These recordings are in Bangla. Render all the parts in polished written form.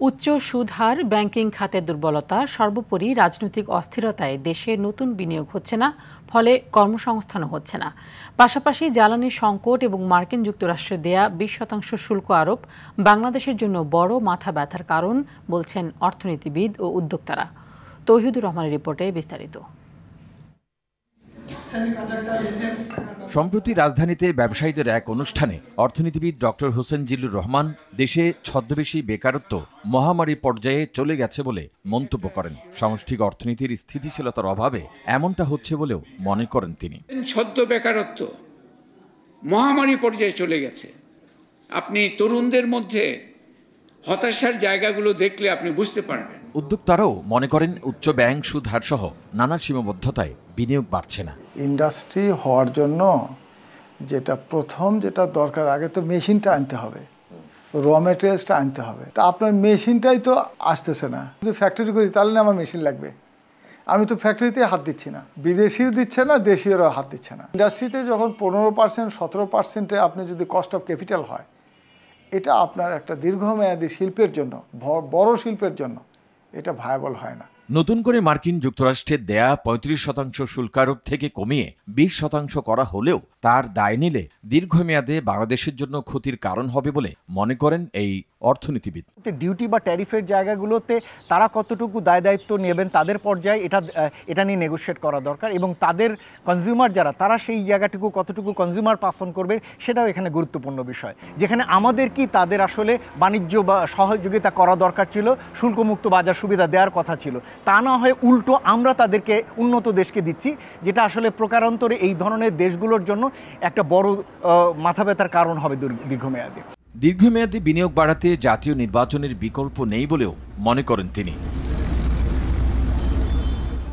উচ্চ সুদহার, ব্যাংকিং খাতের দুর্বলতা, সর্বোপরি রাজনৈতিক অস্থিরতায় দেশে নতুন বিনিয়োগ হচ্ছে না, ফলে কর্মসংস্থানও হচ্ছে না। পাশাপাশি জ্বালানি সংকট এবং মার্কিন যুক্তরাষ্ট্রের দেয়া 20% শুল্ক আরোপ বাংলাদেশের জন্য বড় মাথা ব্যথার কারণ বলছেন অর্থনীতিবিদ ও উদ্যোক্তারা। তৌহিদুর রহমানের রিপোর্টে বিস্তারিত। সম্প্রতি রাজধানীতে ব্যবসায়ীদের এক অনুষ্ঠানে অর্থনীতিবিদ ডক্টর হোসেন জিল্লুর রহমান দেশে ছদ্মবেশী বেকারত্ব মহামারী পর্যায়ে চলে গেছে বলে মন্তব্য করেন। সামষ্টিক অর্থনীতির স্থিতিশীলতার অভাবে এমনটা হচ্ছে বলেও মনে করেন তিনি। ছদ্ম বেকারত্ব মহামারী পর্যায়ে চলে গেছে। আপনি তরুণদের মধ্যে হতাশার জায়গাগুলো দেখলে আপনি বুঝতে পারবেন। উদ্যোক্তারাও মনে করেন উচ্চ ব্যাংক সুদ হার সহ নানা সীমাবদ্ধতায় বিনিয়োগ বাড়ছে না। ইন্ডাস্ট্রি হওয়ার জন্য যেটা দরকার, আগে তো মেশিনটা আনতে হবে, র মেটেরিয়ালসটা আনতে হবে। তা আপনার মেশিনটাই তো আসতেছে না। যদি ফ্যাক্টরি করি তাহলে না আমার মেশিন লাগবে। আমি তো ফ্যাক্টরিতে হাত দিচ্ছি না, বিদেশিও দিচ্ছে না, দেশীয়রাও হাত দিচ্ছে না। ইন্ডাস্ট্রিতে যখন 15% 17% আপনি যদি কস্ট অফ ক্যাপিটাল হয়, এটা আপনার একটা দীর্ঘমেয়াদী শিল্পের জন্য, বড় শিল্পের জন্য এটা ভায়াবল হয় না। নতুন করে মার্কিন যুক্তরাষ্ট্রের দেয়া 35% শুল্কারোপ থেকে কমিয়ে 20% করা হলেও তার দায় নিলে দীর্ঘমেয়াদে বাংলাদেশের জন্য ক্ষতির কারণ হবে বলে মনে করেন এই অর্থনীতিবিদ। ডিউটি বা ট্যারিফের জায়গাগুলোতে তারা কতটুকু দায় দায়িত্ব নেবেন তাদের পর্যায়ে এটা নিয়ে নেগোশিয়েট করা দরকার, এবং তাদের কনজিউমার যারা তারা সেই জায়গাটুকু কতটুকু কনজিউমার পাস অন করবে সেটাও এখানে গুরুত্বপূর্ণ বিষয়। যেখানে আমাদের কি তাদের আসলে বাণিজ্য বা সহযোগিতা করা দরকার ছিল, শুল্কমুক্ত বাজার সুবিধা দেওয়ার কথা ছিল, তা না হয়ে উল্টো আমরা তাদেরকে উন্নত দেশকে দিচ্ছি, যেটা আসলে প্রকারান্তরে এই ধরনের দেশগুলোর জন্য একটা বড় মাথা ব্যথার কারণ হবে দীর্ঘমেয়াদে। দীর্ঘমেয়াদী বিনিয়োগ বাড়াতে জাতীয় নির্বাচনের বিকল্প নেই বলেও মনে করেন তিনি।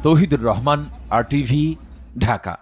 তৌহিদুর রহমান, RTV, ঢাকা।